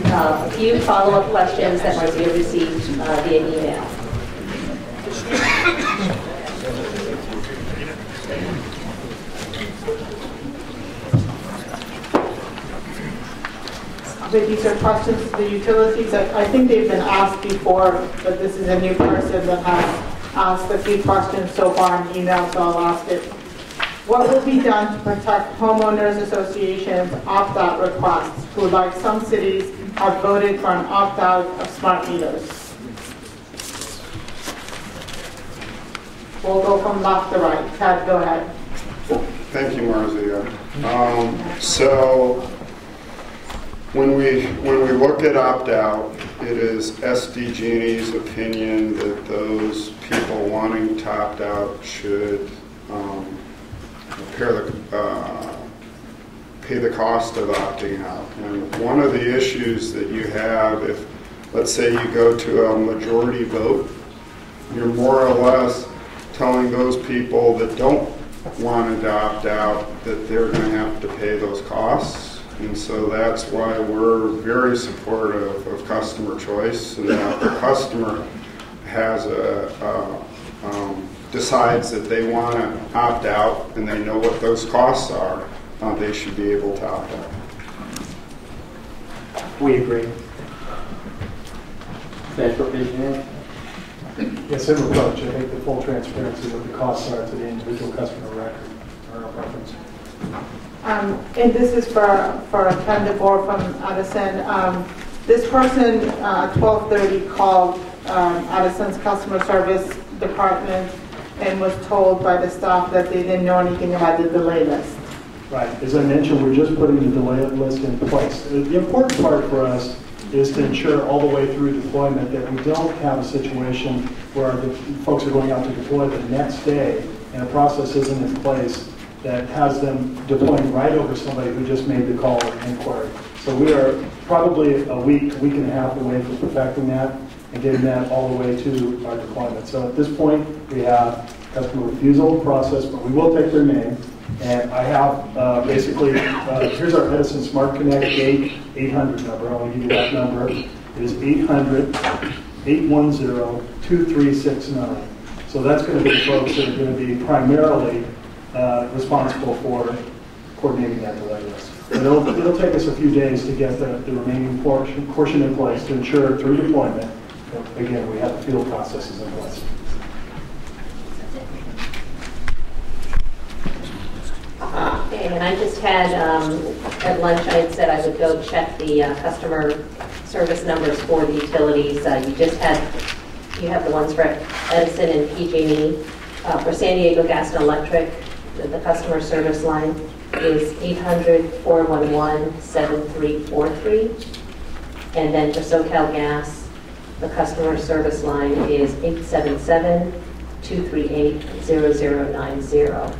a few follow-up questions that might be received via email. But these are questions to the utilities that I think they've been asked before, but this is a new person that has asked a few questions so far in email, so I'll ask it. What will be done to protect homeowners associations opt-out requests who, like some cities, have voted for an opt-out of smart meters? We'll go from left to right. Ted, go ahead. Thank you, Marzia. So when we look at opt-out, it is SDG&E's opinion that those people wanting to opt out should pay the cost of opting out. And one of the issues that you have, if let's say you go to a majority vote, you're more or less telling those people that don't want to opt out that they're going to have to pay those costs. And so that's why we're very supportive of customer choice, and that if the customer has decides that they want to opt out and they know what those costs are, they should be able to opt out. We agree. Transportation? Yes, same approach. I think the full transparency of what the costs are to the individual customer record are our preference. And this is for Ken Devore from Edison. This person at 12:30 called Edison's customer service department and was told by the staff that they didn't know anything about the delay list. Right. As I mentioned, we're just putting the delay list in place. The important part for us is to ensure all the way through deployment that we don't have a situation where the folks are going out to deploy the next day and a process isn't in place that has them deploying right over somebody who just made the call or inquiry. So we are probably a week and a half away from perfecting that and getting that all the way to our deployment. So at this point, we have customer refusal process, but we will take their name. And I have basically, here's our Edison Smart Connect 800 number. I'll give you that number. It is 800-810-2369. So that's going to be the folks that are going to be primarily responsible for coordinating that delay list. But it'll take us a few days to get the remaining portion in place to ensure through deployment, again, we have the field processes in place. Okay, and I just had, at lunch I had said I would go check the customer service numbers for the utilities. You have the ones for Edison and PG&E. For San Diego Gas and Electric, the customer service line is 800-411-7343. And then for SoCal Gas, the customer service line is 877-238-0090.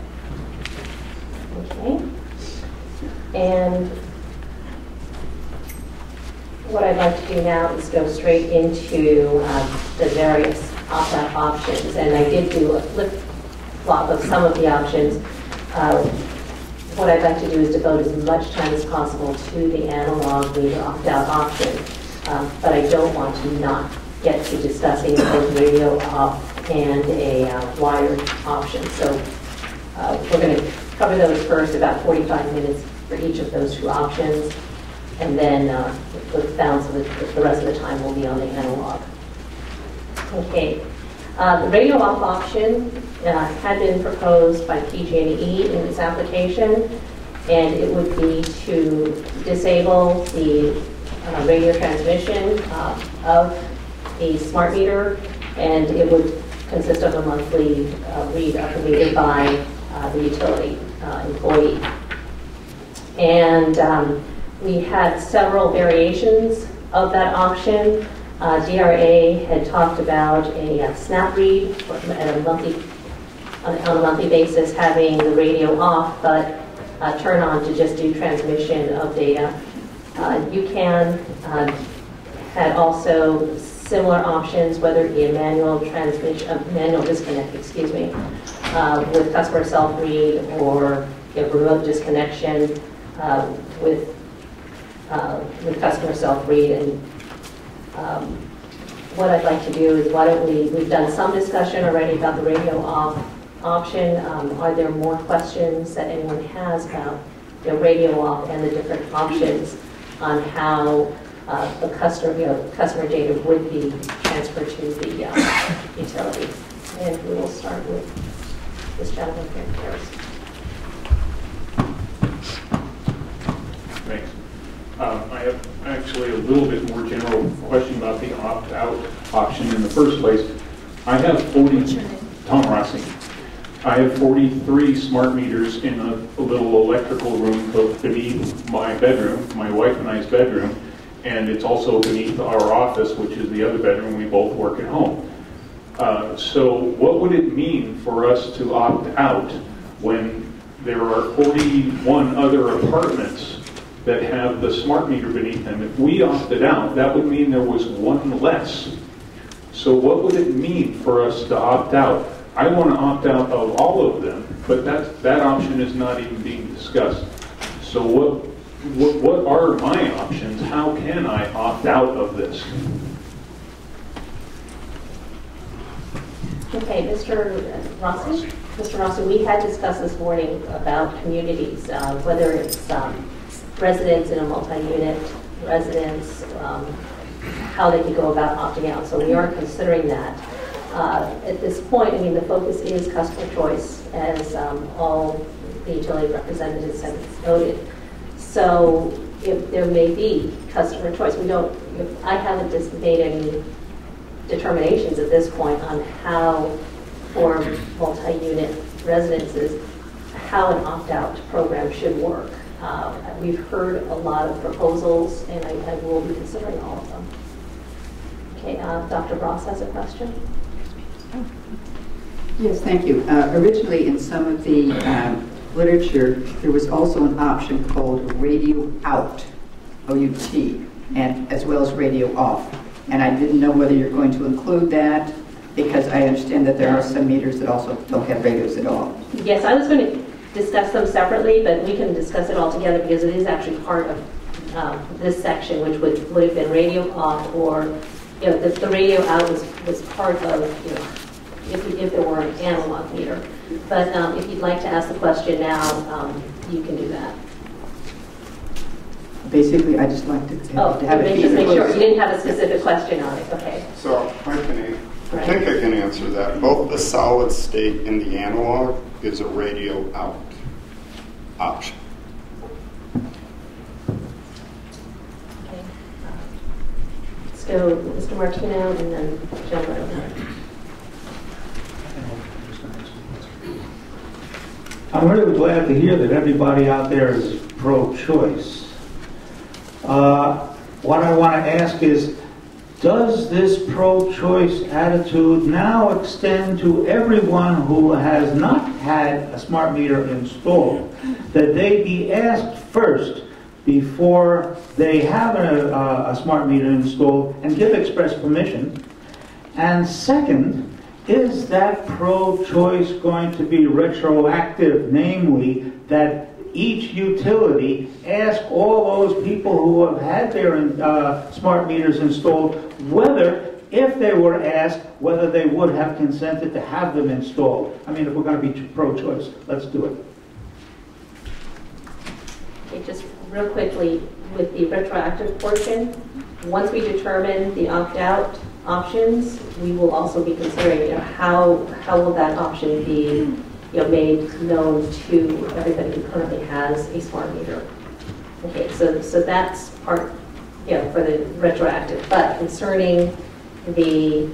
Okay. And what I'd like to do now is go straight into the various opt-out options. And I did do a flip-flop of some of the options. What I'd like to do is devote as much time as possible to the analog meter opt-out option. But I don't want to not get to discussing both radio off and a wired option. So we're going to cover those first, about 45 minutes for each of those two options. And then the balance of the rest of the time will be on the analog. Okay. The radio off option had been proposed by PG&E in its application, and it would be to disable the radio transmission of the smart meter, and it would consist of a monthly read of the meter by the utility employee. And we had several variations of that option. DRA had talked about a snap read on a monthly basis, having the radio off, but turn on to just do transmission of data. UCAN had also similar options, whether it be a manual disconnect, with customer self-read or a remote disconnection with the customer self-read. And what I'd like to do is, why don't we've done some discussion already about the radio off option. Are there more questions that anyone has about the radio off and the different options on how the customer data would be transferred to the utility? And we will start with this gentleman here first. Thanks. I have actually a little bit more general question about the opt-out option in the first place. I have 40, Tom Rossi. I have 43 smart meters in a little electrical room beneath my bedroom, my wife and I's bedroom, and it's also beneath our office, which is the other bedroom. We both work at home. So what would it mean for us to opt out when there are 41 other apartments that have the smart meter beneath them? If we opted out, that would mean there was one less. So what would it mean for us to opt out? I want to opt out of all of them, but that option is not even being discussed. So what are my options? How can I opt out of this? Okay, Mr. Rossi. Mr. Rossi, we had discussed this morning about communities, whether it's residents in a multi-unit residence, how they could go about opting out. So we are considering that. At this point, I mean, the focus is customer choice, as all the utility representatives have noted. So if there may be customer choice, I haven't just made any determinations at this point on how, for multi-unit residences, how an opt-out program should work. We've heard a lot of proposals, and I will be considering all of them. Okay, Dr. Ross has a question. Yes, thank you. Originally, in some of the literature, there was also an option called radio out, O-U-T, and as well as radio off. And I didn't know whether you're going to include that, because I understand that there are some meters that also don't have radios at all. Yes, I was going to discuss them separately, but we can discuss it all together because it is actually part of this section, which would have been radio off, or the radio out was part of, if there were an analog meter. But if you'd like to ask the question now, you can do that. Basically, I just like to have it. Just make sure you didn't have a specific question on it. Okay. So I think I can answer that. Both the solid state and the analog is a radio out option. Okay. Let's go Mr. Martino and then Joe Reynolds. I'm really glad to hear that everybody out there is pro-choice. What I want to ask is, does this pro-choice attitude now extend to everyone who has not had a smart meter installed, that they be asked first before they have a smart meter installed and give express permission? And second, is that pro-choice going to be retroactive, namely that each utility ask all those people who have had their smart meters installed whether, if they were asked, whether they would have consented to have them installed? I mean, if we're going to be pro-choice, let's do it. Okay, just real quickly, with the retroactive portion, once we determine the opt-out options, we will also be considering, how will that option be made known to everybody who currently has a smart meter. Okay, so that's part, for the retroactive. But concerning the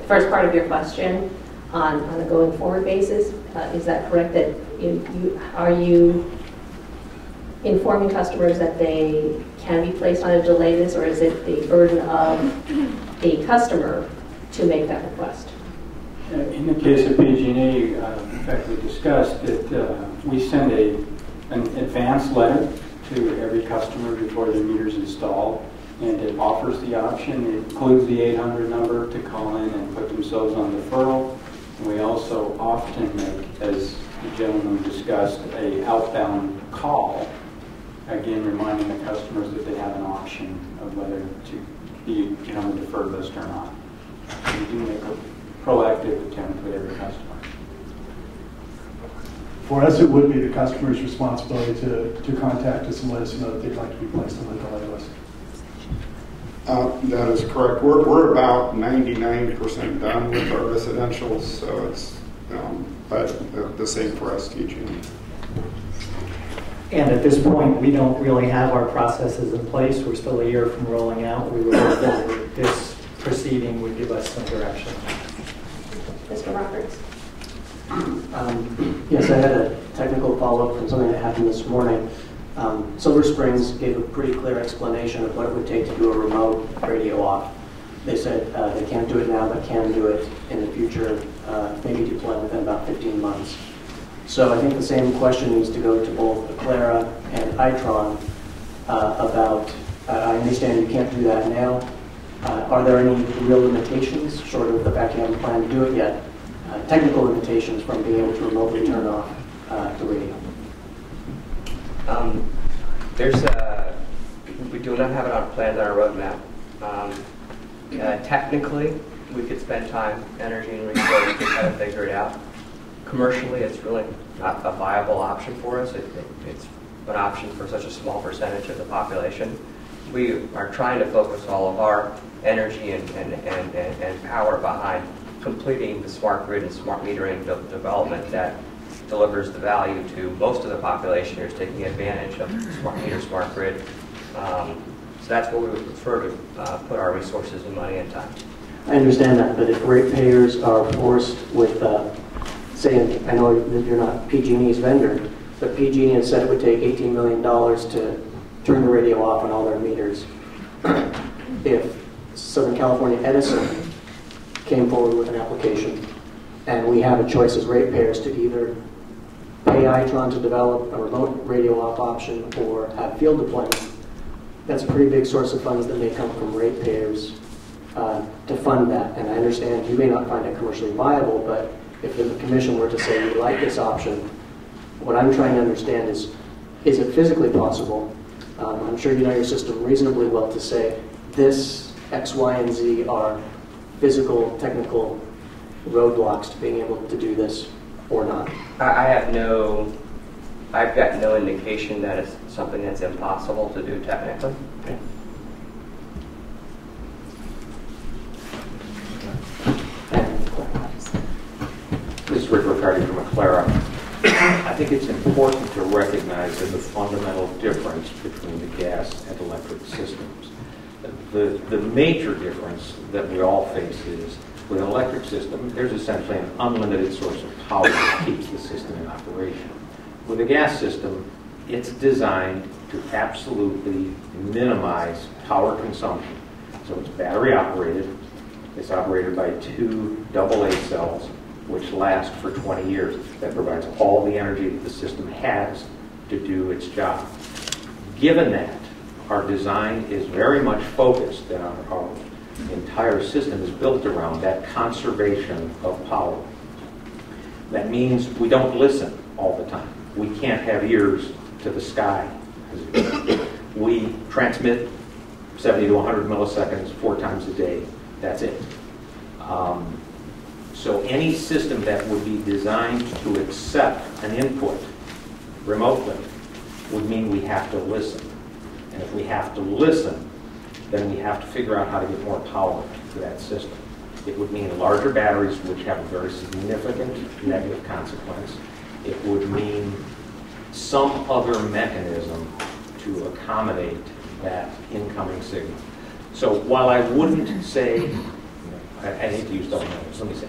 first part of your question on a going forward basis, is that correct? That are you informing customers that they can be placed on a delay list, or is it the burden of the customer to make that request? In the case of PG&E, in fact, we discussed that we send an advance letter to every customer before their meter is installed, and it offers the option. It includes the 800 number to call in and put themselves on deferral. And we also often make, as the gentleman discussed, a outbound call again, reminding the customers that they have an option of whether to be, a deferred list or not. We do make a proactive attempt with every customer. For us, it would be the customer's responsibility to contact us and let us know that they'd like to be placed on the delay list. That is correct. We're about 99% done with our residential, so it's, but the same for us, PG&E. And at this point, we don't really have our processes in place. We're still a year from rolling out. We would hope that this proceeding would give us some direction. Mr. Roberts? Yes, I had a technical follow-up from something that happened this morning. Silver Springs gave a pretty clear explanation of what it would take to do a remote radio off. They said they can't do it now, but can do it in the future, maybe deploy within about 15 months. So I think the same question needs to go to both Aclara and Itron about, I understand you can't do that now. Are there any real limitations, short of the fact you haven't planned to do it yet, technical limitations from being able to remotely turn off the radio? We do not have it on plans on our roadmap. Technically, we could spend time, energy, and resources to try to figure it out. Commercially, it's really not a viable option for us. It's an option for such a small percentage of the population. We are trying to focus all of our energy and power behind completing the smart grid and smart metering development that delivers the value to most of the population who's taking advantage of smart meter, smart grid. So that's what we would prefer to put our resources and money and time. I understand that, but if ratepayers are forced with, say, I know that you're not PG&E's vendor, but PG&E has said it would take $18 million to turn the radio off on all their meters. If Southern California Edison came forward with an application, and we have a choice as ratepayers to either pay Itron to develop a remote radio off option or have field deployment, that's a pretty big source of funds that may come from ratepayers to fund that. And I understand you may not find it commercially viable, but if the commission were to say we like this option, what I'm trying to understand is it physically possible? I'm sure you know your system reasonably well to say this X, Y, and Z are physical, technical roadblocks to being able to do this or not. I've got no indication that it's something that's impossible to do technically. Okay. This is Rick Riccardi from Aclara. I think it's important to recognize there's a fundamental difference between the gas and electric systems. The major difference that we all face is with an electric system, there's essentially an unlimited source of power that keeps the system in operation. With a gas system, it's designed to absolutely minimize power consumption. So it's battery operated. It's operated by 2 AA cells, which last for 20 years. That provides all the energy that the system has to do its job. Given that, our design is very much focused, and our entire system is built around that conservation of power. That means we don't listen all the time. We can't have ears to the sky. We transmit 70 to 100 milliseconds 4 times a day. That's it. So any system that would be designed to accept an input remotely would mean we have to listen. And if we have to listen, then we have to figure out how to get more power to that system. It would mean larger batteries, which have a very significant negative consequence. It would mean some other mechanism to accommodate that incoming signal. So while I wouldn't say, I hate to use double negatives, let me say,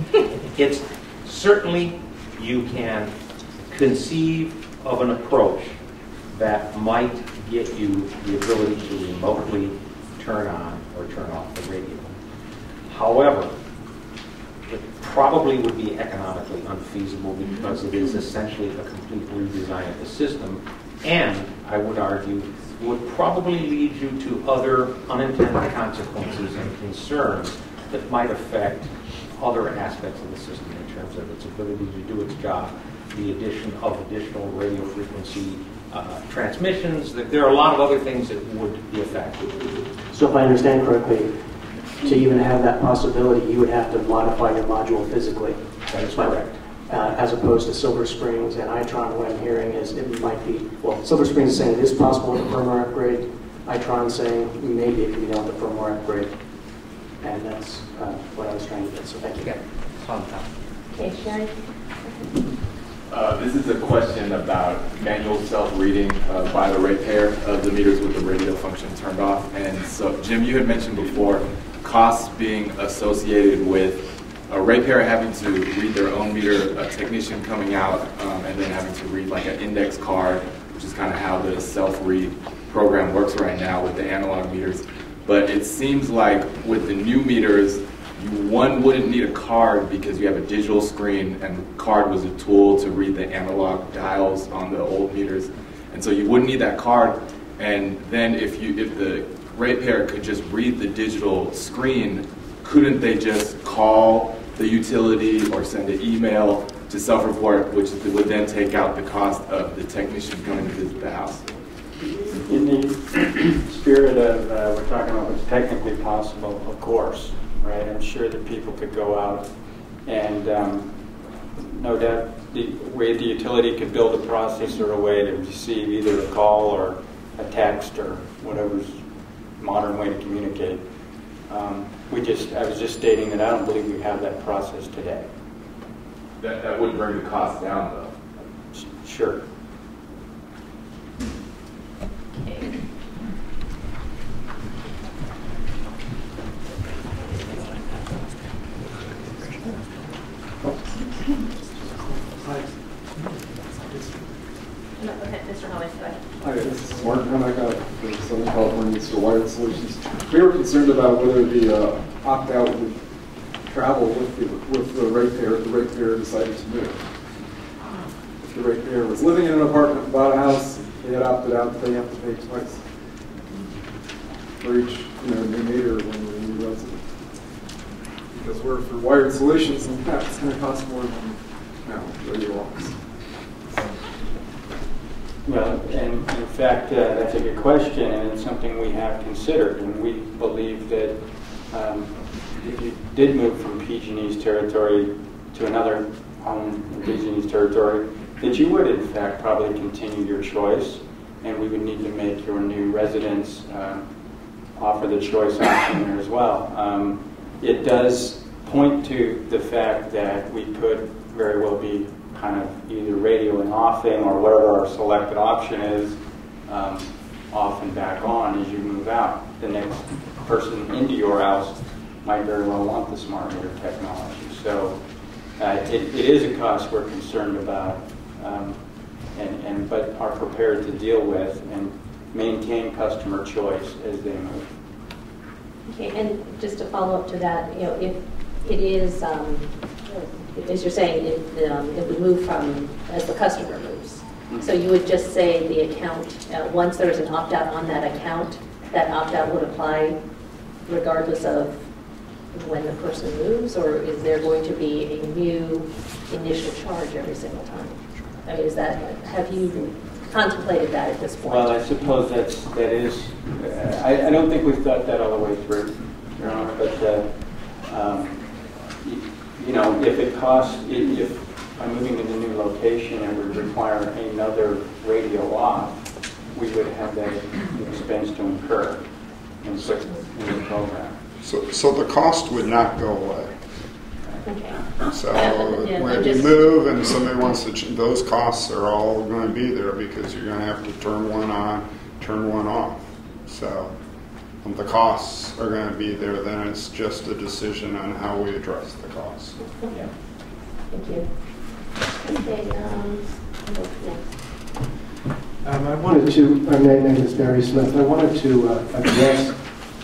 it's certainly you can conceive of an approach that might get you the ability to remotely turn on or turn off the radio. However, it probably would be economically unfeasible because it is essentially a complete redesign of the system, and I would argue would probably lead you to other unintended consequences and concerns that might affect other aspects of the system in terms of its ability to do its job. the addition of additional radio frequency transmissions. There are a lot of other things that would be affected. So if I understand correctly, to even have that possibility, you would have to modify your module physically. That is correct. As opposed to Silver Springs and Itron, what I'm hearing is it might be, well, Silver Springs is saying it is possible with a firmware upgrade. Itron saying maybe it can be done with a firmware upgrade. And that's what I was trying to get, so thank you. Okay, Sherry? This is a question about manual self-reading by the ratepayer of the meters with the radio function turned off. And so, Jim, you had mentioned before costs being associated with a ratepayer having to read their own meter, a technician coming out, and then having to read like an index card, which is kind of how the self-read program works right now with the analog meters. But it seems like with the new meters, one wouldn't need a card because you have a digital screen, and the card was a tool to read the analog dials on the old meters. And so you wouldn't need that card. And then if the ratepayer could just read the digital screen, couldn't they just call the utility or send an email to self-report, which would then take out the cost of the technician coming to visit the house? In the spirit of we're talking about what's technically possible, of course, right? I'm sure that people could go out and no doubt the way the utility could build a process or a way to receive either a call or a text or whatever's modern way to communicate. I was just stating that I don't believe we have that process today. That would bring the cost down, though. Sure. Okay. No, go ahead, Mr. Hollis, go ahead. Hi, this is Mark Hunak out of Southern California for Wired Solutions. We were concerned about whether the opt-out would travel with the ratepayer if the ratepayer decided to move. If the ratepayer was living in an apartment, bought a house, they had opted out, they have to pay twice for each new meter when we're a new resident. Because we're for Wired Solutions, and that's going to cost more than radio office. Well, and in fact, that's a good question, and it's something we have considered. And we believe that if you did move from PG&E's territory to another home in PG&E's territory, that you would, in fact, probably continue your choice, and we would need to make your new residents offer the choice option there as well. It does point to the fact that we could very well be kind of either radio and offing or whatever our selected option is, off and back on as you move out. The next person into your house might very well want the smart meter technology. So it is a cost we're concerned about, but are prepared to deal with and maintain customer choice as they move. Okay, and just to follow up to that, if it is, as you're saying, it would move from as the customer moves. So you would just say the account, once there's an opt-out on that account, that opt-out would apply regardless of when the person moves, or is there going to be a new initial charge every single time? I mean, have you contemplated that at this point? Well, I suppose that is, I don't think we've thought that all the way through, Your Honor, but if it costs, if I'm moving to the new location and would require another radio off, we would have that expense to incur in the program. So the cost would not go away. Okay. So when you move and somebody wants to, those costs are all going to be there because you're going to have to turn one on, turn one off. So the costs are going to be there. Then it's just a decision on how we address the costs. Okay. Thank you. Okay. I wanted to. My name is Barry Smith. I wanted to address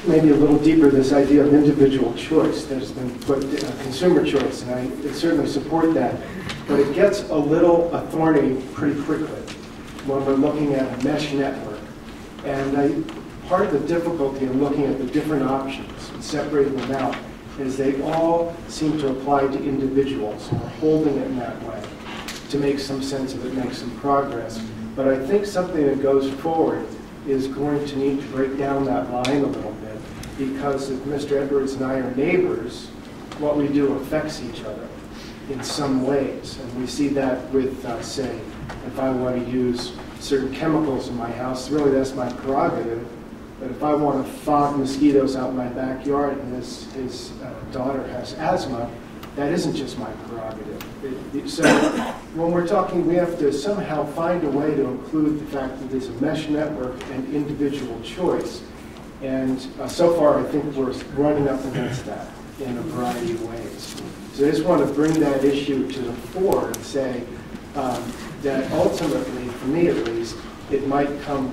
maybe a little deeper this idea of individual choice that has been put, consumer choice, and I certainly support that. But it gets a little thorny pretty quickly when we're looking at a mesh network. And part of the difficulty in looking at the different options and separating them out is they all seem to apply to individuals, and we're holding it in that way. to make some sense of it, make some progress. But I think something that goes forward is going to need to break down that line a little bit, because if Mr. Edwards and I are neighbors, what we do affects each other in some ways. And we see that with, say, if I want to use certain chemicals in my house, really that's my prerogative. But if I want to fog mosquitoes out in my backyard and his daughter has asthma, that isn't just my prerogative. So when we're talking, we have to somehow find a way to include the fact that there's a mesh network and individual choice. And so far, I think we're running up against that in a variety of ways. So I just want to bring that issue to the fore and say that ultimately, for me at least, it might come,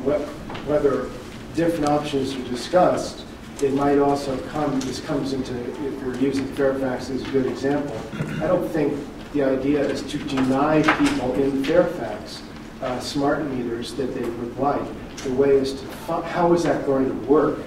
whether different options are discussed, it might also come, this comes into, if we're using Fairfax as a good example, I don't think the idea is to deny people in Fairfax smart meters that they would like. The way is to, how is that going to work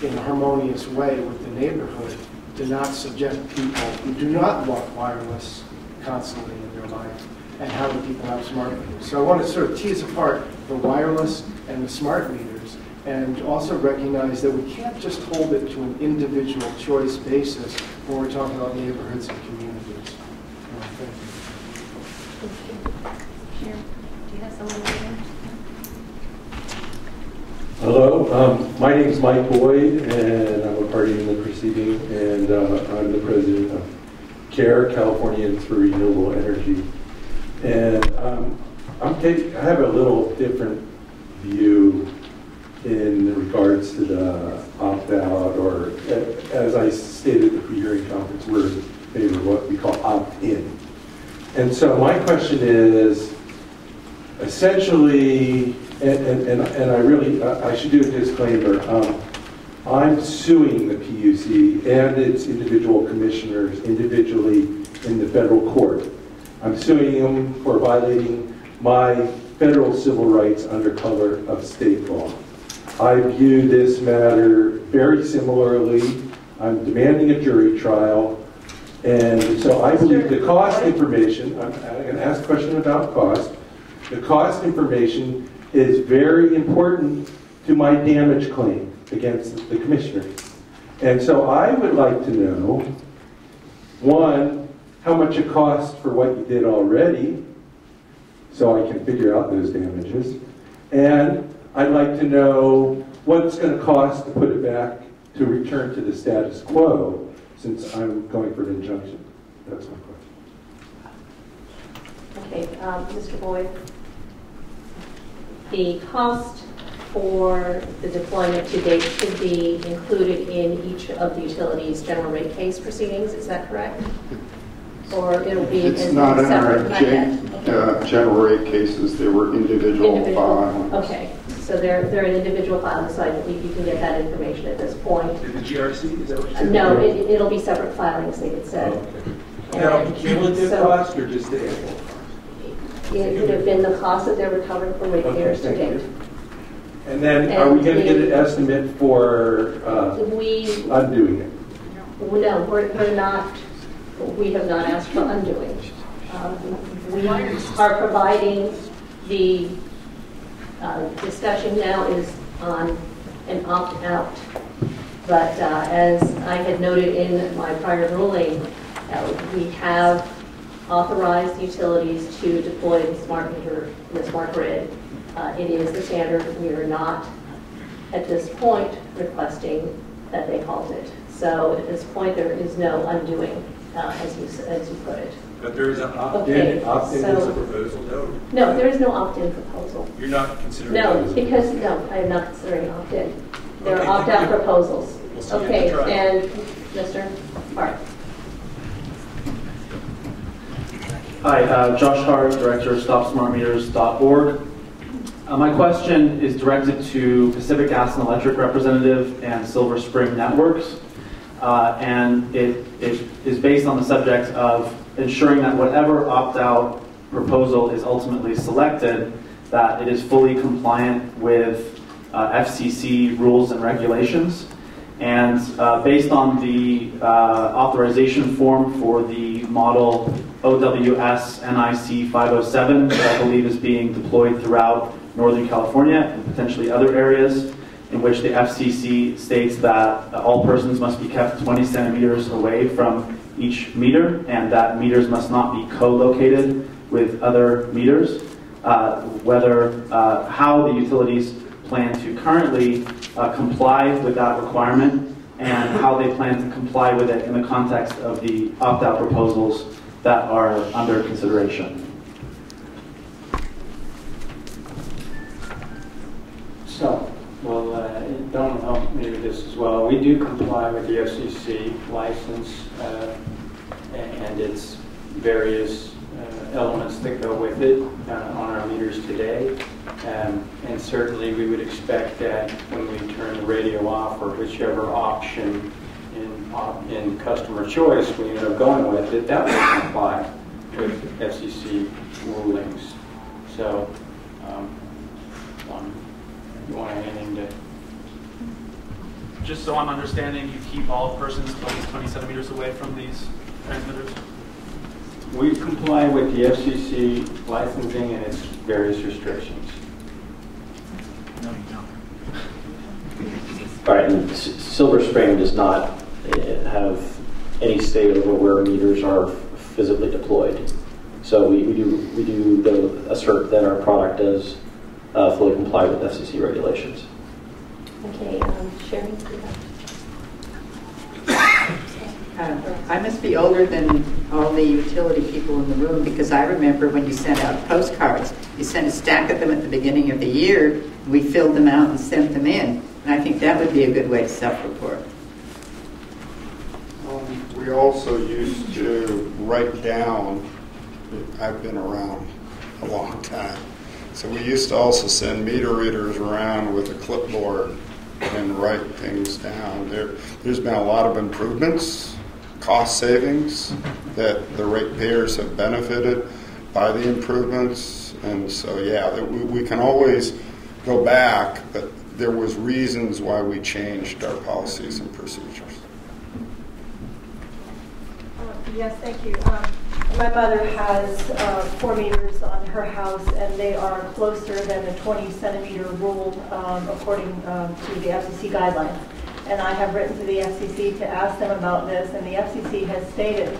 in a harmonious way with the neighborhood to not subject people who do not want wireless constantly in their life, and how do people have smart meters. So I want to sort of tease apart the wireless and the smart meters, and also recognize that we can't just hold it to an individual choice basis when we're talking about neighborhoods and communities. Sure. Do you have someone there? Hello, my name is Mike Boyd, and I'm a party in the proceeding, and I'm the president of CARE, Californians for Renewable Energy. And I have a little different view in regards to the opt-out, or as I stated at the pre-hearing conference, we're in favor of what we call opt-in. And so my question is, essentially, and I should do a disclaimer, I'm suing the PUC and its individual commissioners individually in the federal court. I'm suing them for violating my federal civil rights under color of state law. I view this matter very similarly. I'm demanding a jury trial. And so I believe the cost information, I'm going to ask a question about cost. The cost information is very important to my damage claim against the commissioners. And so I would like to know, one, how much it costs for what you did already, so I can figure out those damages. And I'd like to know what it's going to cost to put it back to return to the status quo, since I'm going for an injunction. That's my question. Okay, Mr. Boyd. The cost for the deployment to date should be included in each of the utilities' general rate case proceedings. Is that correct? Or it'll be it's not in our okay. General rate cases. They were individual filings. Okay, so they're an individual filing, so I believe you can get that information at this point. The GRC, is that what you said? No, it'll be separate filings, they had said. Oh, okay. Now, cumulative cost or just the annual cost? It would have been the cost that they're recovering from ratepayers to date. And then, are we going to get an estimate for undoing it? No, we're not. We have not asked for undoing. We are providing the discussion now is on an opt-out. But as I had noted in my prior ruling, we have authorized utilities to deploy the smart meter in the smart grid. It is the standard. We are not, at this point, requesting that they halt it. So at this point, there is no undoing, as you put it. But there is an opt-in. Okay, Opt-in so, is a proposal, no? No, there is no opt-in proposal. You're not considering No, those? because, no, I am not considering opt-in. There Okay, are opt-out proposals. We'll see Okay, you at the trial. and Mr. Hart. Hi, Josh Hart, Director of StopSmartMeters.org. My question is directed to Pacific Gas and Electric Representative and Silver Spring Networks. And it is based on the subject of ensuring that whatever opt-out proposal is ultimately selected, that it is fully compliant with FCC rules and regulations. And based on the authorization form for the model OWS NIC 507 that I believe is being deployed throughout Northern California and potentially other areas, in which the FCC states that all persons must be kept 20 centimeters away from each meter, and that meters must not be co-located with other meters. How the utilities plan to currently comply with that requirement, and how they plan to comply with it in the context of the opt-out proposals that are under consideration. So, well, Don will help me with this as well. We do comply with the FCC license and its various elements that go with it on our meters today. And certainly we would expect that when we turn the radio off, or whichever option in customer choice we end up going with, that will comply with FCC rulings. So, you want anything to... Just so I'm understanding, you keep all persons at least 20 centimeters away from these transmitters? We comply with the FCC licensing and its various restrictions. No, you don't. All right, and Silver Spring does not have any say over where meters are physically deployed. So we do though assert that our product does fully comply with FCC regulations. Okay, Sharon? I must be older than all the utility people in the room, because I remember when you sent out postcards, you sent a stack of them at the beginning of the year, we filled them out and sent them in. And I think that would be a good way to self-report. We also used to write down, I've been around a long time, so we used to also send meter readers around with a clipboard and write things down. There's been a lot of improvements, cost savings, that the ratepayers have benefited by the improvements. And so, yeah, we can always go back, but there was reasons why we changed our policies and procedures. Yes, thank you. My mother has 4 meters on her house, and they are closer than the 20 centimeter rule according to the FCC guidelines. And I have written to the FCC to ask them about this, and the FCC has stated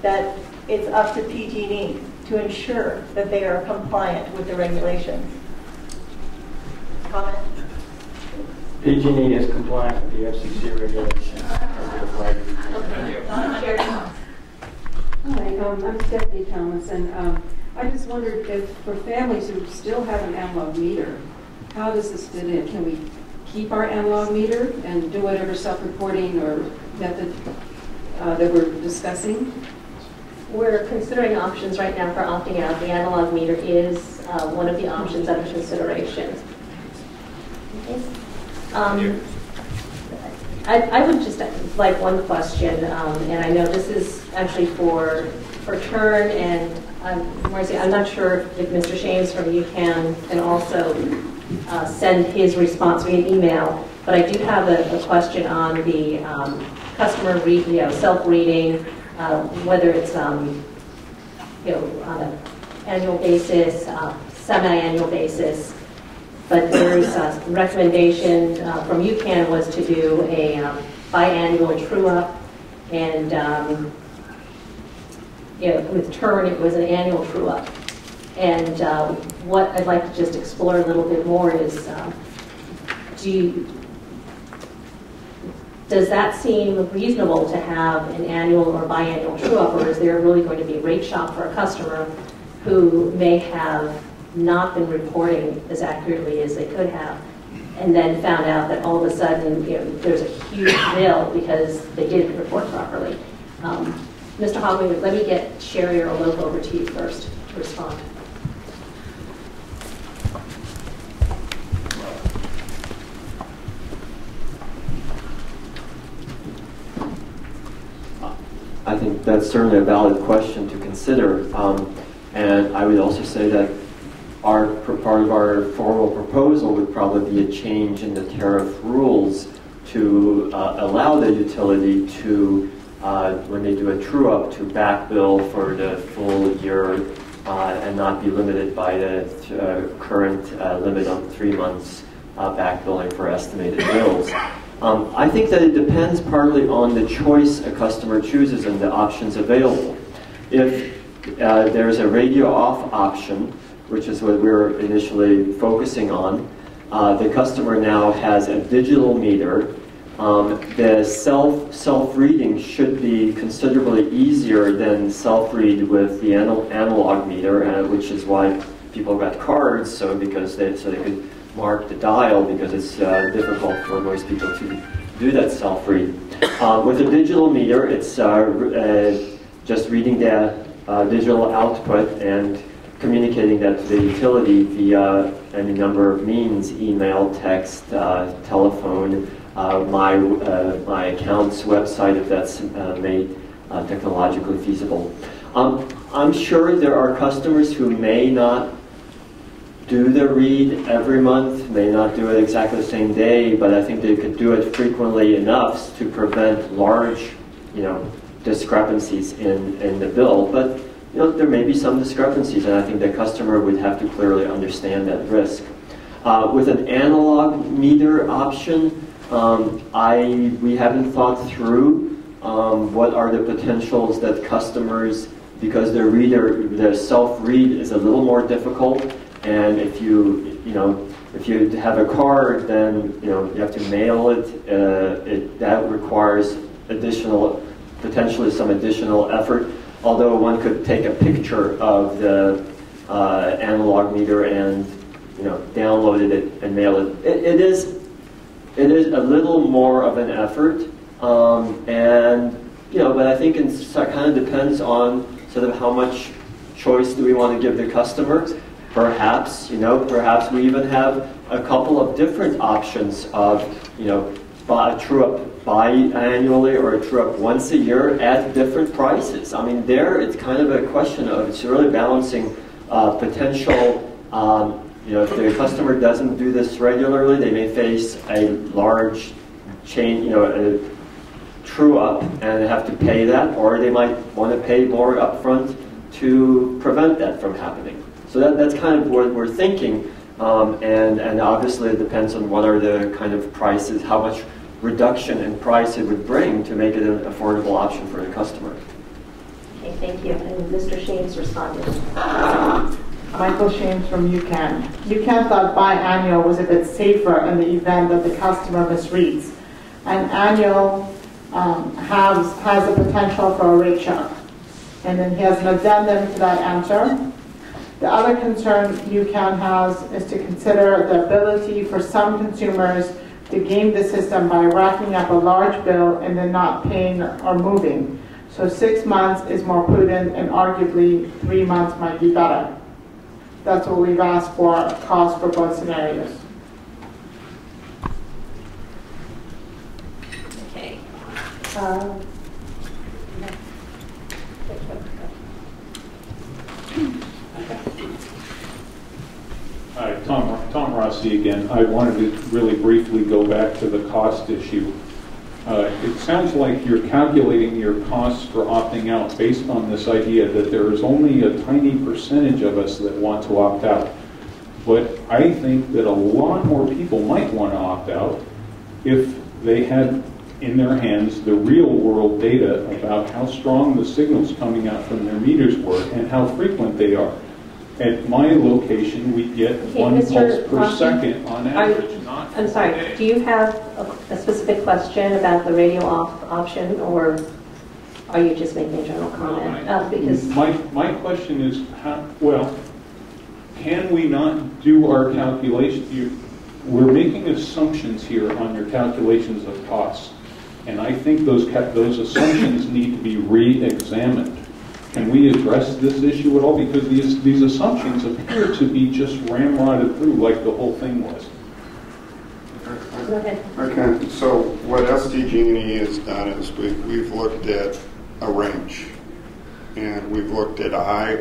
that it's up to PG&E to ensure that they are compliant with the regulations. Comment? PG&E is compliant with the FCC regulations. Hi, I'm Stephanie Thomas, and I just wondered if for families who still have an analog meter, how does this fit in? Can we keep our analog meter and do whatever self-reporting or method that we're discussing? We're considering options right now for opting out. The analog meter is one of the options under consideration. Okay. I would just like one question, and I know this is actually for Turn, and Marcy, I'm not sure if Mr. Shames from UCAN can also send his response via email, but I do have a question on the customer self-reading, whether it's on an annual basis, semi-annual basis. But there's a recommendation from UCAN was to do a biannual true-up, and with Turn it was an annual true-up. And what I'd like to just explore a little bit more is, does that seem reasonable to have an annual or biannual true-up, or is there really going to be a rate shock for a customer who may have not been reporting as accurately as they could have, and then found out that all of a sudden there's a huge bill because they didn't report properly? Mr. Hogley, let me get Sherry or Alok over to you first to respond. I think that's certainly a valid question to consider, and I would also say that part of our formal proposal would probably be a change in the tariff rules to allow the utility to when they do a true-up to back bill for the full year and not be limited by the current limit on 3 months back billing for estimated bills. I think that it depends partly on the choice a customer chooses and the options available. If there's a radio off option, which is what we're initially focusing on, the customer now has a digital meter. The self-reading should be considerably easier than self-read with the analog meter, which is why people got cards, so they could mark the dial, because it's difficult for most people to do that self-read. With a digital meter, it's just reading the digital output and communicating that to the utility via any number of means: email, text, telephone, my account's website, if that's made technologically feasible. I'm sure there are customers who may not do the read every month, may not do it exactly the same day, but I think they could do it frequently enough to prevent large, discrepancies in the bill. But there may be some discrepancies, and I think the customer would have to clearly understand that risk. With an analog meter option, we haven't thought through what are the potentials that customers, because their self-read is a little more difficult, and if you have a card, then you have to mail it. That requires potentially some additional effort. Although one could take a picture of the analog meter and download it and mail it. It is a little more of an effort, but I think it kind of depends on sort of how much choice do we want to give the customer. Perhaps we even have a couple of different options of a true-up biannually or a true-up once a year at different prices. I mean, there it's kind of a question of, it's really balancing potential. If the customer doesn't do this regularly, they may face a large change, a true-up, and have to pay that, or they might want to pay more upfront to prevent that from happening. So that's kind of what we're thinking, and obviously it depends on what are the kind of prices, how much reduction in price it would bring to make it an affordable option for the customer. Okay, thank you. And Mr. Shames responded. Michael Shames from UCAN. UCAN thought biannual was a bit safer in the event that the customer misreads. And annual has the potential for a rate shock. And then he has an addendum to that answer. The other concern UCAN has is to consider the ability for some consumers to game the system by racking up a large bill and then not paying or moving. So 6 months is more prudent, and arguably 3 months might be better. That's what we've asked for, cost for both scenarios. Okay. Hi, Tom Rossi again. I wanted to really briefly go back to the cost issue. It sounds like you're calculating your costs for opting out based on this idea that there is only a tiny percentage of us that want to opt out. But I think that a lot more people might want to opt out if they had in their hands the real world data about how strong the signals coming out from their meters were and how frequent they are. At my location, we get 1 pulse per second on average. I'm sorry, do you have a specific question about the radio off option, or are you just making a general comment? Because my question is, can we not do our calculations? We're making assumptions here on your calculations of costs, and I think those assumptions need to be re-examined. Can we address this issue at all? Because these assumptions appear to be just ramrodded through like the whole thing was. Okay, so what SDG&E has done is we've looked at a range, and we've looked at a high,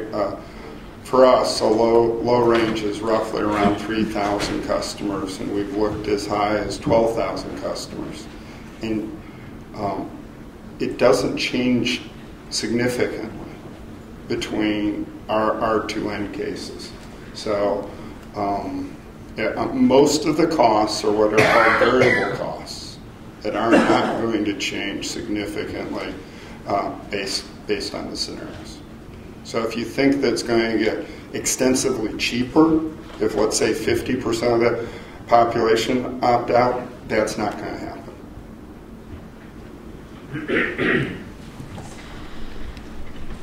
for us, a low range is roughly around 3,000 customers, and we've looked as high as 12,000 customers. And it doesn't change significantly between our two end cases. So most of the costs are what are called variable costs that are not going to change significantly based on the scenarios. So if you think that's going to get extensively cheaper, if let's say 50% of the population opt out, that's not going to happen.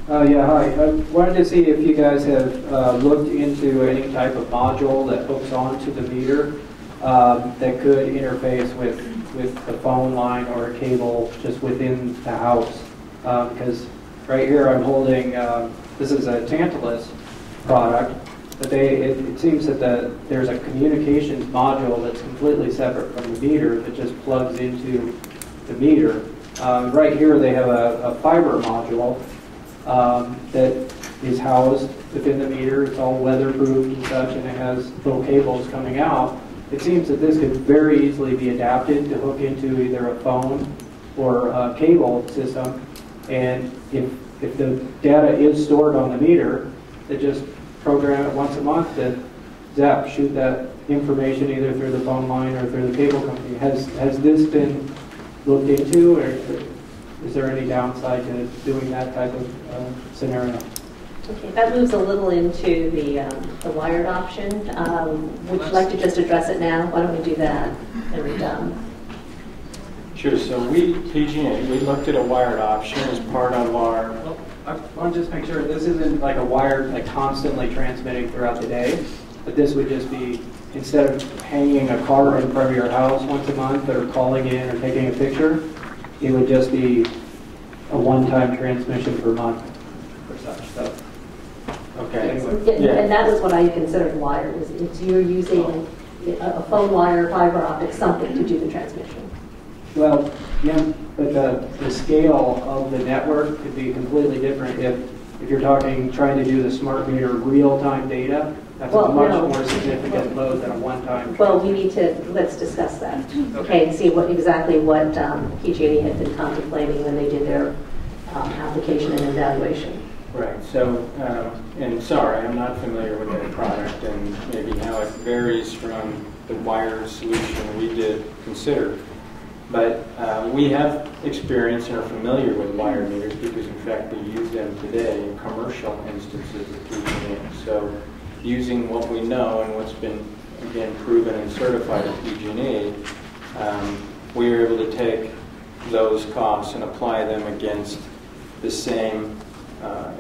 Yeah, hi. I wanted to see if you guys have looked into any type of module that hooks onto the meter that could interface with a phone line or a cable just within the house. Because right here I'm holding, this is a Tantalus product, but it seems that there's a communications module that's completely separate from the meter that just plugs into the meter. Right here they have a fiber module that is housed within the meter. It's all weatherproof and such, and it has little cables coming out. It seems that this could very easily be adapted to hook into either a phone or a cable system, and if the data is stored on the meter, they just program it once a month to shoot that information either through the phone line or through the cable company. Has this been looked into, or is there any downside to doing that type of scenario? Okay, that moves a little into the wired option. Would you like to just address it now? Why don't we do that and we're done? Sure. So PG&E, we looked at a wired option as part of our. I want to just make sure this isn't like a wired, like constantly transmitting throughout the day, but this would just be, instead of hanging a car in front of your house once a month or calling in or taking a picture, it would just be a one-time transmission per month or such. So, okay. Anyway. Yeah. And that was what I considered wired. It's you're using a phone wire, fiber optic, something to do the transmission. Well, yeah, but the scale of the network could be completely different if you're trying to do the smart meter real-time data. That's a much more significant load than a one-time. Well, let's discuss that. Okay, and see exactly what PG&E had been contemplating when they did their application and evaluation. Right. So, and sorry, I'm not familiar with that product and maybe how it varies from the wired solution we did consider. But we have experience and are familiar with wire meters because, in fact, we use them today in commercial instances of PG&E. So, using what we know and what's been, again, proven and certified at PG&E, we were able to take those costs and apply them against the same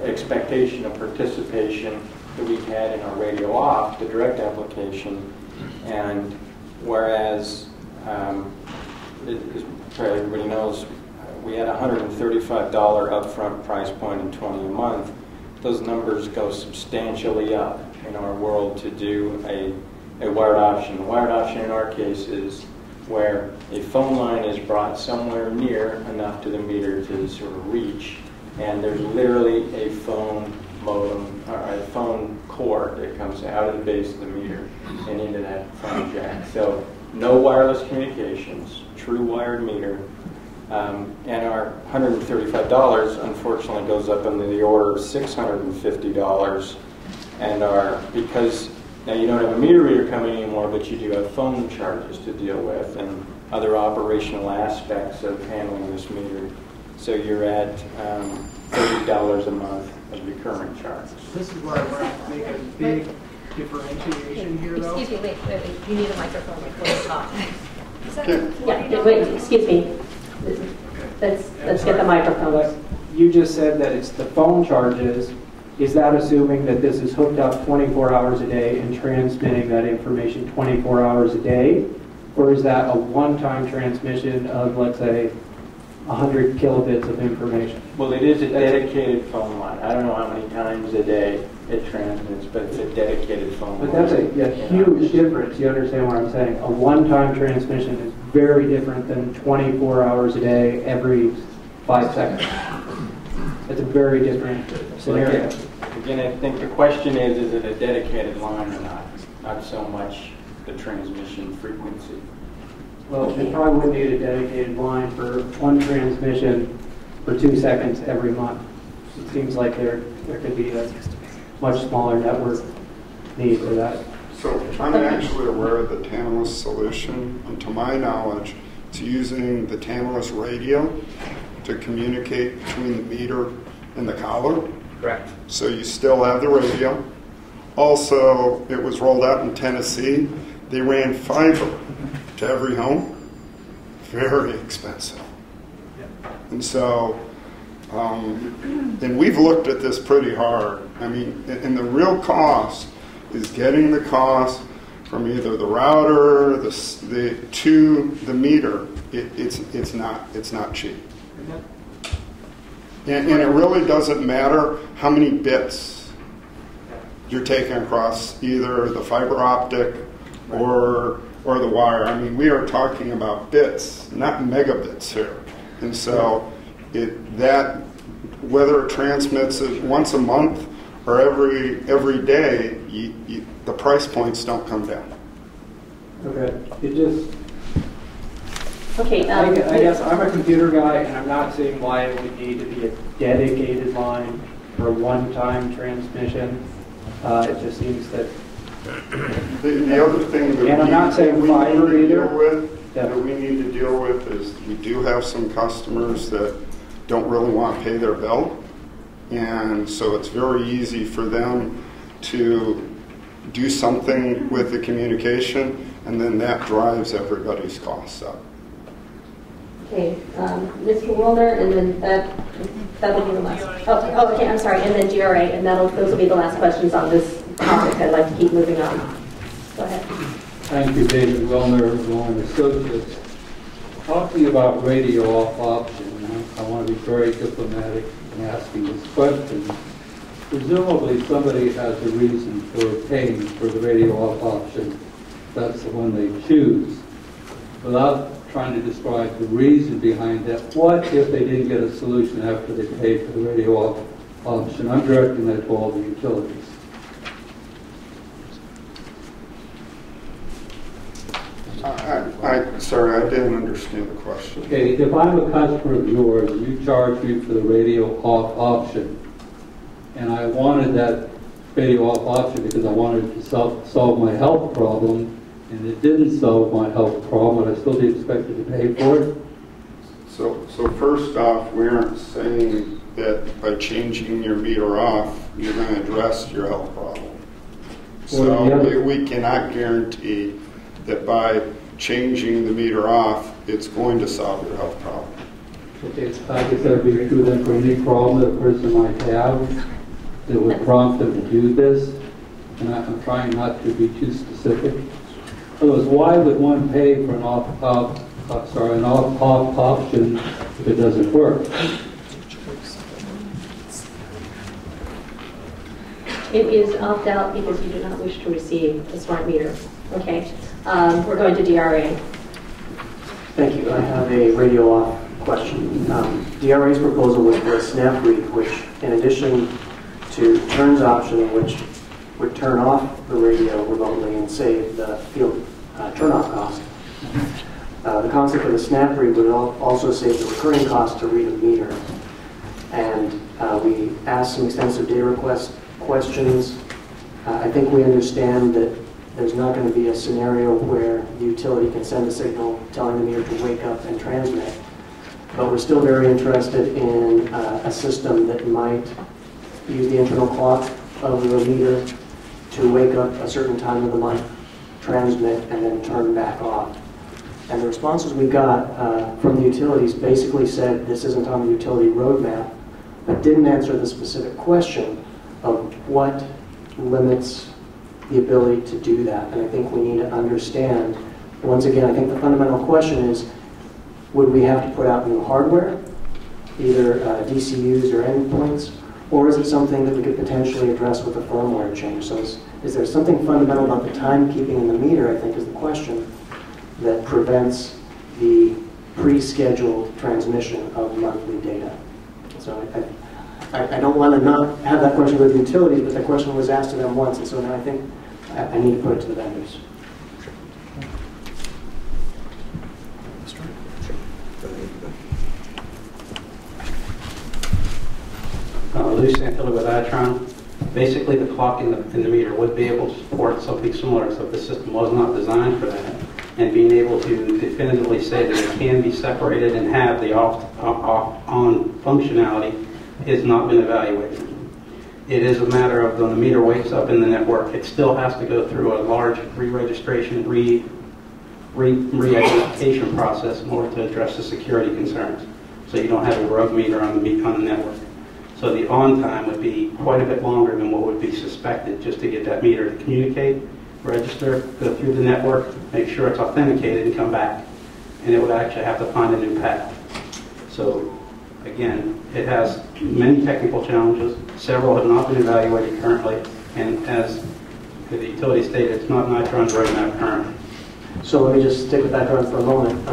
expectation of participation that we had in our radio off, the direct application. And whereas, as probably everybody knows, we had a $135 upfront price point and $20 a month. Those numbers go substantially up in our world to do a wired option. The wired option in our case is where a phone line is brought somewhere near enough to the meter to sort of reach, and there's literally a phone modem or a phone cord that comes out of the base of the meter and into that phone jack. So no wireless communications, true wired meter. And our $135 unfortunately goes up into the order of $650, and because now you don't have a meter reader coming anymore, but you do have phone charges to deal with and other operational aspects of handling this meter. So you're at $30 a month of your current charge. This is where I want to make a big differentiation here, though. Excuse me, wait. You need a microphone before you talk. Yeah, wait, excuse me. Let's get the microphone. You just said that it's the phone charges. Is that assuming that this is hooked up 24 hours a day and transmitting that information 24 hours a day? Or is that a one-time transmission of, let's say, 100 kilobits of information? Well, it is a dedicated phone line. I don't know how many times a day it transmits, but it's a dedicated phone line. But that's a huge difference. You understand what I'm saying? A one-time transmission is very different than 24 hours a day every 5 seconds. It's a very different scenario. Again, I think the question is it a dedicated line or not? Not so much the transmission frequency. Well, it probably wouldn't need a dedicated line for one transmission for 2 seconds every month. It seems like there could be a much smaller network need for that. So I'm actually aware of the Tantalus solution, and to my knowledge, it's using the Tantalus radio to communicate between the meter and the collar. Correct. So you still have the radio. Also, it was rolled out in Tennessee. They ran fiber to every home. Very expensive. And so, and we've looked at this pretty hard. I mean, and the real cost is getting the cost from either the router, to the meter. It's not cheap. And it really doesn't matter how many bits you're taking across either the fiber optic or the wire. I mean, we are talking about bits, not megabits here. And so whether it transmits it once a month or every day, the price points don't come down. Okay. It just... Okay. I guess I'm a computer guy, and I'm not seeing why it would need to be a dedicated line for one-time transmission. It just seems that... The other thing that I'm not saying fiber either. That we need to deal with is we do have some customers that don't really want to pay their bill. And so it's very easy for them to do something with the communication, and then that drives everybody's costs up. Okay, Mr. Wilner, and then that'll be the last. Oh, okay, I'm sorry, and then GRA, and those will be the last questions on this topic. I'd like to keep moving on. Go ahead. Thank you, David Wilner, Wilner Associates. Talking about radio off option, I want to be very diplomatic in asking this question. Presumably somebody has a reason for paying for the radio off option. That's the one they choose. Without trying to describe the reason behind that, what if they didn't get a solution after they paid for the radio off option? I'm directing that to all the utilities. Sorry, I didn't understand the question. Okay, if I'm a customer of yours and you charge me for the radio off option, and I wanted that radio off option because I wanted to solve my health problem, and it didn't solve my health problem, would I still be expected to pay for it? So first off, we aren't saying that by changing your meter off, you're going to address your health problem. So we cannot guarantee that by changing the meter off, it's going to solve your health problem. Okay, I guess that would be true then for any problem that a person might have that would prompt them to do this, and I'm trying not to be too specific. Otherwise, why would one pay for an off option if it doesn't work? It is opt out because you do not wish to receive a smart meter. Okay, we're going to DRA. Thank you. I have a radio off question. DRA's proposal was for a snap read, which, in addition to Turn's option, which would turn off the radio remotely and save the field turn-off cost. The concept of the snap read would also save the recurring cost to read a meter. And we asked some extensive data request questions. I think we understand that there's not going to be a scenario where the utility can send a signal telling the meter to wake up and transmit. But we're still very interested in a system that might use the internal clock of the meter to wake up a certain time of the month, transmit, and then turn back off. And the responses we got from the utilities basically said this isn't on the utility roadmap, but didn't answer the specific question of what limits the ability to do that. And I think we need to understand, once again, I think the fundamental question is, would we have to put out new hardware, either DCUs or endpoints, or is it something that we could potentially address with a firmware change? So is there something fundamental about the timekeeping in the meter, I think is the question, that prevents the pre-scheduled transmission of monthly data? So I don't want to not have that question with the utilities, but that question was asked to them once, and so now I think I need to put it to the vendors. Lou Santilli with Itron. Basically, the clock in the meter would be able to support something similar, so if the system was not designed for that. And being able to definitively say that it can be separated and have the off-on functionality has not been evaluated. It is a matter of when the meter wakes up in the network, it still has to go through a large re-registration, re-identification process in order to address the security concerns. So you don't have a rogue meter on the network. So the on time would be quite a bit longer than what would be suspected just to get that meter to communicate, register, go through the network, make sure it's authenticated, and come back. And it would actually have to find a new path. So again, it has many technical challenges. Several have not been evaluated currently. And as the utility stated, it's not Nitron's roadmap currently. So let me just stick with that run for a moment.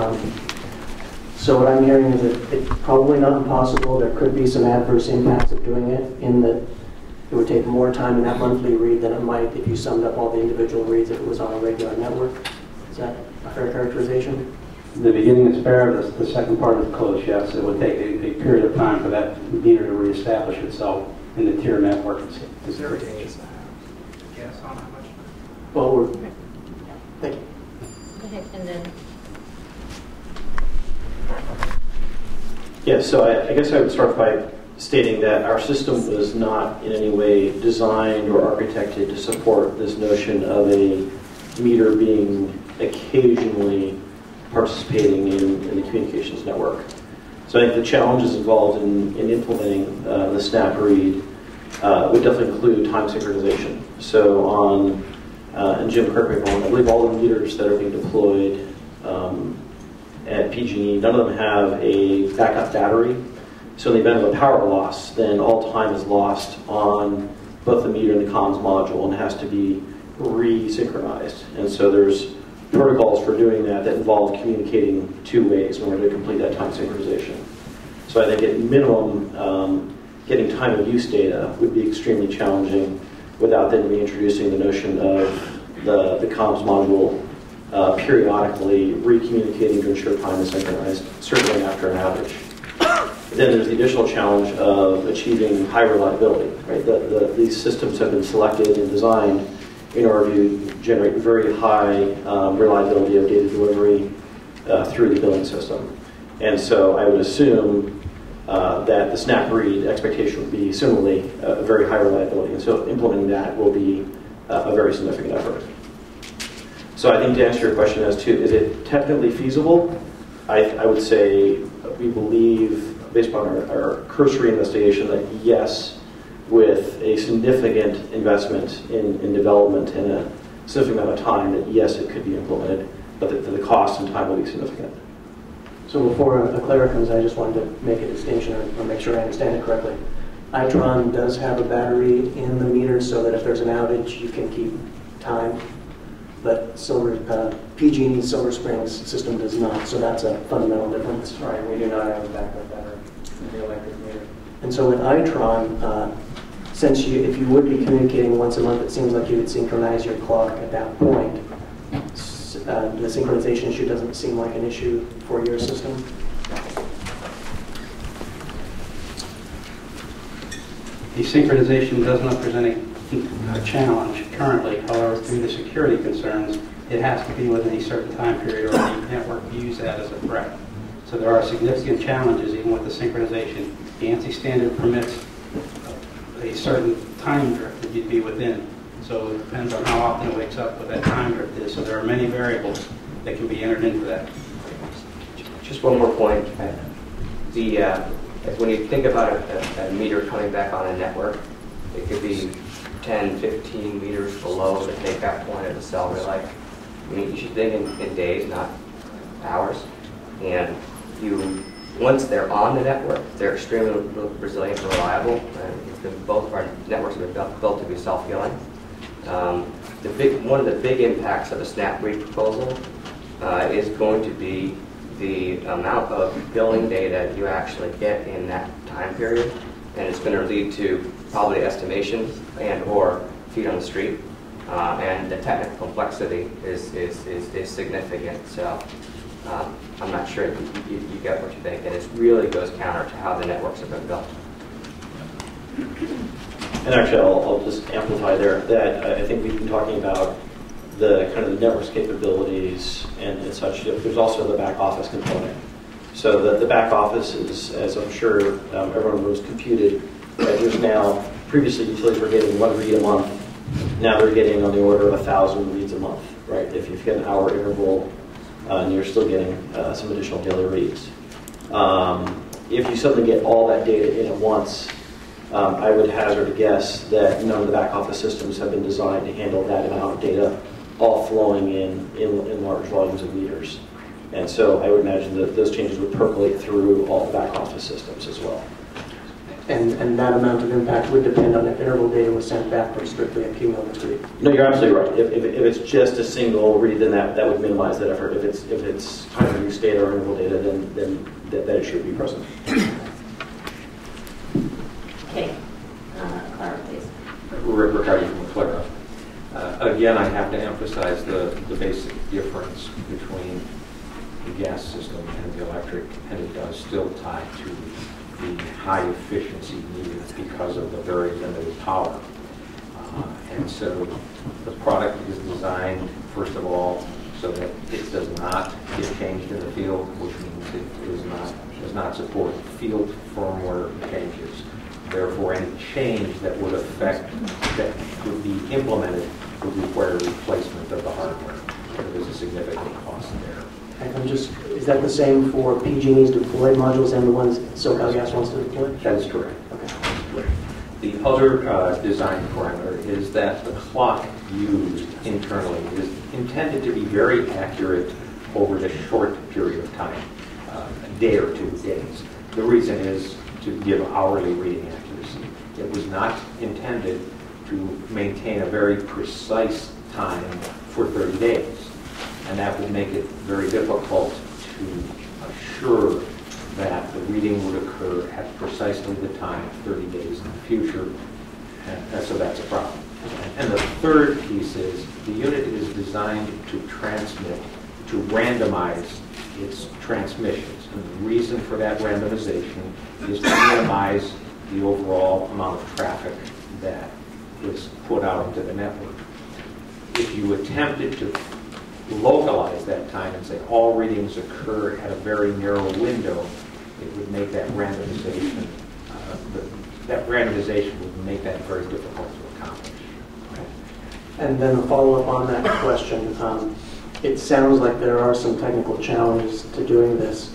So what I'm hearing is that it's probably not impossible. There could be some adverse impacts of doing it, in that it would take more time in that monthly read than it might if you summed up all the individual reads if it was on a regular network. Is that a fair characterization? The beginning is fair. The second part is close, yes. It would take a period of time for that meter to reestablish itself in the tier network. Is there a guess on how much? Well, thank you. Go ahead, and then. Yes, so I guess I would start by stating that our system was not in any way designed or architected to support this notion of a meter being occasionally participating in the communications network. So I think the challenges involved in implementing the snap read would definitely include time synchronization. So on, and Jim, correct me if I'm wrong, I believe all the meters that are being deployed at PG&E, none of them have a backup battery. So in the event of a power loss, then all time is lost on both the meter and the comms module and has to be re-synchronized. And so there's protocols for doing that involve communicating two ways in order to complete that time synchronization. So I think at minimum, getting time of use data would be extremely challenging without then reintroducing the notion of the comms module periodically re-communicating to ensure time is synchronized, certainly after an outage. Then there's the additional challenge of achieving high reliability. Right? These systems have been selected and designed in order to generate very high reliability of data delivery through the billing system. And so I would assume that the snap read expectation would be similarly a very high reliability. And so implementing that will be a very significant effort. So I think to answer your question as to is it technically feasible, I would say we believe, based upon our cursory investigation, that yes, with a significant investment in development and a significant amount of time, that yes, it could be implemented, but that the cost and time will be significant. So before a clear comes, I just wanted to make a distinction or make sure I understand it correctly. Itron does have a battery in the meter so that if there's an outage, you can keep time. But PG&E Silver Springs system does not, so that's a fundamental difference. Right, we do not have a backup battery in the electric meter. And so with Itron, since if you would be communicating once a month, it seems like you would synchronize your clock at that point. The synchronization issue doesn't seem like an issue for your system. The synchronization does not present a challenge currently. However, through the security concerns, it has to be within a certain time period or the network views that as a threat. So there are significant challenges even with the synchronization. The ANSI standard permits a certain time drift that you'd be within. So it depends on how often it wakes up what that time drift is. So there are many variables that can be entered into that. Just one more point. When you think about a meter coming back on a network, it could be 10, 15 meters below the take-back point of the cell relay. I mean, you should think in days, not hours. And once they're on the network, they're extremely resilient and reliable. And both of our networks have been built to be self-healing. One of the big impacts of the snap read proposal is going to be the amount of billing data you actually get in that time period, and it's going to lead to probably estimations and or feet on the street, and the technical complexity is significant. So I'm not sure you get what you think, and it really goes counter to how the networks have been built. And actually, I'll just amplify there that I think we've been talking about the kind of the network's capabilities and such. There's also the back office component. So the back office is, as I'm sure everyone was computed, that there's now, previously utilities were getting 1 read a month. Now they're getting on the order of 1,000 reads a month, right? If you've got an hour interval and you're still getting some additional daily reads. If you suddenly get all that data in at once, I would hazard a guess that none of the back office systems have been designed to handle that amount of data all flowing in large volumes of meters. And so I would imagine that those changes would percolate through all the back office systems as well. And that amount of impact would depend on if interval data was sent back from strictly a cumulative read. No, you're absolutely right. If it's just a single read, then that would minimize that effort. If it's time of use data or interval data, then that it should be present. Okay. Clara, please. Ricardo from Clara. Again, I have to emphasize the basic difference between the gas system and the electric, and it does still tie to the high efficiency needed because of the very limited power. And so the product is designed, first of all, so that it does not get changed in the field, which means it does not support field firmware changes. Therefore, any change that would would be implemented would require replacement of the hardware. So there's a significant cost there. And is that the same for PG&E's deployed modules and the ones SoCalGas wants to deploy? That is correct. Okay. The other design parameter is that the clock used internally is intended to be very accurate over the short period of time, a day or 2 days. The reason is to give hourly reading accuracy. It was not intended to maintain a very precise time for 30 days. And that would make it very difficult to assure that the reading would occur at precisely the time 30 days in the future. And so that's a problem. And the third piece is the unit is designed to transmit, to randomize its transmissions. And the reason for that randomization is to minimize the overall amount of traffic that is put out into the network. If you attempted to localize that time and say all readings occur at a very narrow window, it would make that randomization, would make that very difficult to accomplish. Okay. And then a follow-up on that question. It sounds like there are some technical challenges to doing this.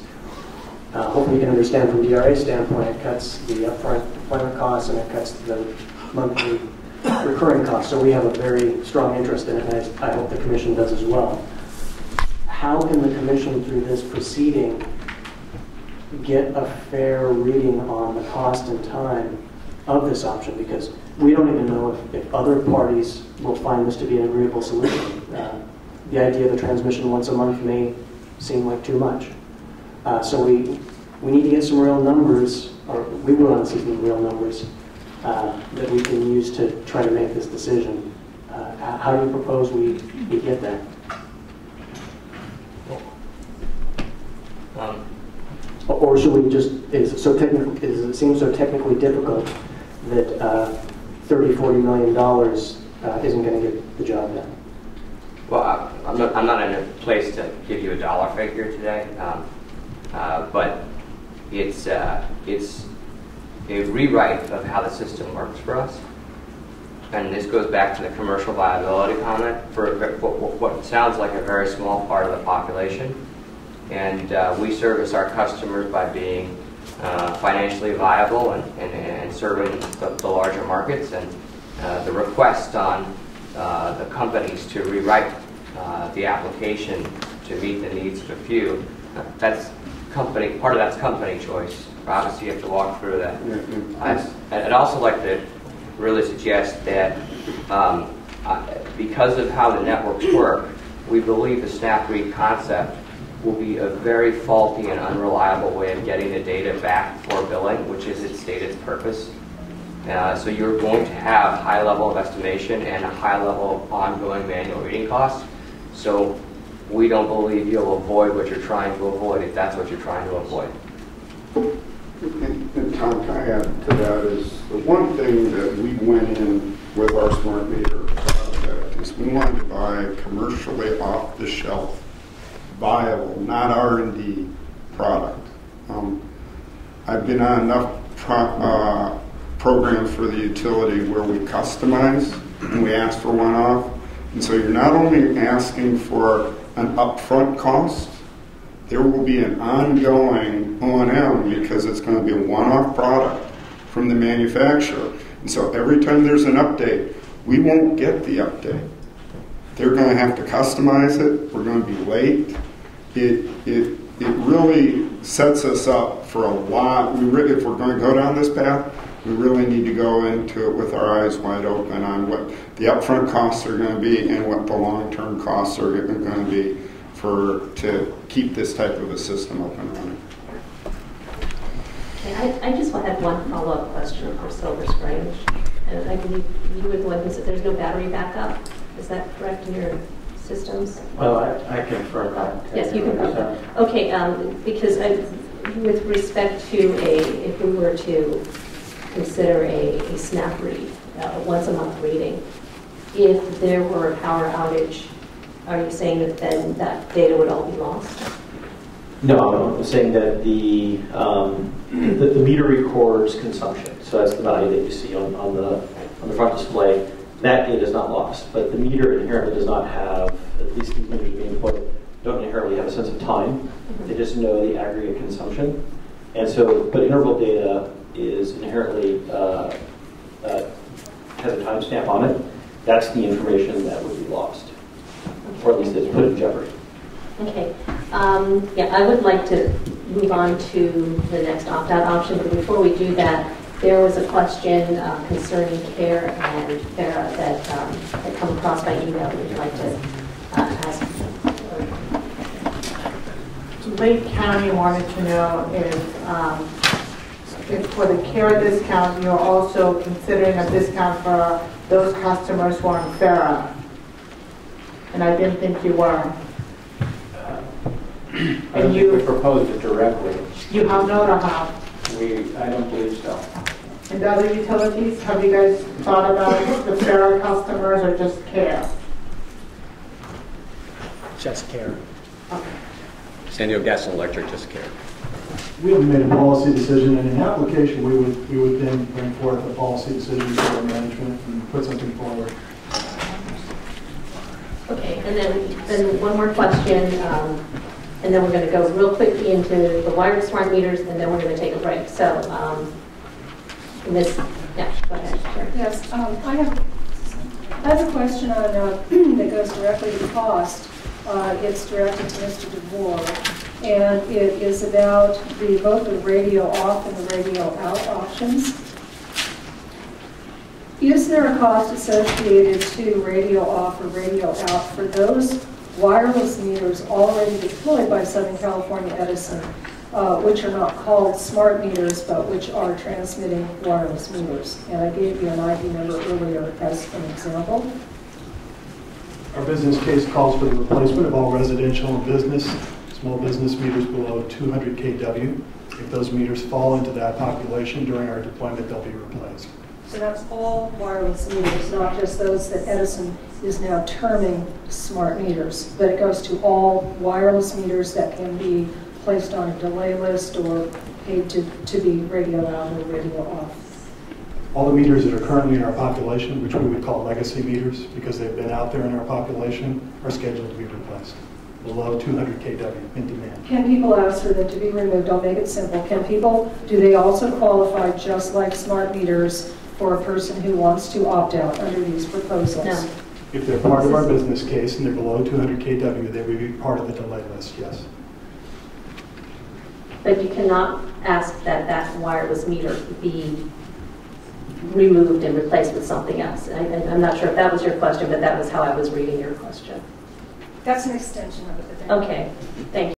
Hopefully you can understand from DRA's standpoint, it cuts the upfront deployment costs and it cuts the monthly recurring costs. So we have a very strong interest in it, and I hope the Commission does as well. How can the Commission, through this proceeding, get a fair reading on the cost and time of this option? Because we don't even know if other parties will find this to be an agreeable solution. The idea of the transmission once a month may seem like too much. So we need to get some real numbers, or we will want to see some real numbers that we can use to try to make this decision. How do you propose we get there? Or should we just, is it seem so technically difficult that $30–40 million isn't going to get the job done? Well, I'm not in a place to give you a dollar figure today, but it's a rewrite of how the system works for us. And this goes back to the commercial viability comment for what sounds like a very small part of the population. And we service our customers by being financially viable and serving the larger markets. And the request on the companies to rewrite the application to meet the needs of a few, part of that's company choice. Obviously, you have to walk through that. I'd also like to really suggest that because of how the networks work, we believe the snap read concept will be a very faulty and unreliable way of getting the data back for billing, which is its stated purpose. So you're going to have high level of estimation and a high level of ongoing manual reading costs. So we don't believe you'll avoid what you're trying to avoid if that's what you're trying to avoid. And Tom, can I add to that is The one thing that we went in with our smart meter project is we wanted to buy a commercially off-the-shelf, viable, not R&D product. I've been on enough programs for the utility where we customize and we ask for one-off. And so you're not only asking for an upfront cost, there will be an ongoing O&M because it's going to be a one-off product from the manufacturer. And so every time there's an update, we won't get the update. They're going to have to customize it. We're going to be late. It really sets us up for a lot. If we're going to go down this path, we really need to go into it with our eyes wide open on what the upfront costs are going to be and what the long-term costs are going to be to keep this type of a system up and running. Okay, I just had one follow-up question for Silver Spring. And I believe you were the one who said there's no battery backup. Is that correct in your systems? Well, I confirm that. Yes, you confirm that. Okay, because with respect to if we were to consider a snap read, once a month reading, if there were a power outage, are you saying that then that data would all be lost? No, I'm saying that the meter records consumption. So that's the value that you see on the front display. That data is not lost, but the meter inherently does not have, at least these meters being put, don't inherently have a sense of time. They just know the aggregate consumption. And so, but interval data is inherently, has a timestamp on it. That's the information that would be lost, or at least it's put in jeopardy. Okay. Yeah, I would like to move on to the next opt-out option, but before we do that, there was a question concerning CARE and FARA that had come across by email that we'd like to ask. Lake County wanted to know if for the CARE discount, you're also considering a discount for those customers who are on FARA. And I didn't think you were. I don't think we proposed it directly. You have not or have? I don't believe so. And the other utilities, have you guys thought about the FARA customers or just CARE? Just CARE. Okay. San Diego Gas and Electric, just CARE. We haven't made a policy decision, and in application, we would then bring forth a policy decision for our management and put something forward. Okay, and then one more question, and then we're going to go real quickly into the wired smart meters, and then we're going to take a break. So, yeah, go ahead. Sure. Yes, I have a question on that goes directly to cost. It's directed to Mr. Devore, and it is about both the radio off and the radio out options. Is there a cost associated to radio off or radio out for those wireless meters already deployed by Southern California Edison, which are not called smart meters, but which are transmitting wireless meters? And I gave you an ID number earlier as an example. Our business case calls for the replacement of all residential and business, small business meters below 200 kW. If those meters fall into that population during our deployment, they'll be replaced. So that's all wireless meters, not just those that Edison is now terming smart meters, but it goes to all wireless meters that can be placed on a delay list or paid to be radio out or radio off. All the meters that are currently in our population, which we would call legacy meters because they've been out there in our population, are scheduled to be replaced below 200 kW in demand. Can people ask for them to be removed? I'll make it simple. Do they also qualify just like smart meters for a person who wants to opt out under these proposals? No. If they're part of our business case and they're below 200 kW, they would be part of the delay list, yes. But you cannot ask that wireless meter be removed and replaced with something else. I'm not sure if that was your question, but that was how I was reading your question. That's an extension of it. Okay, thank you.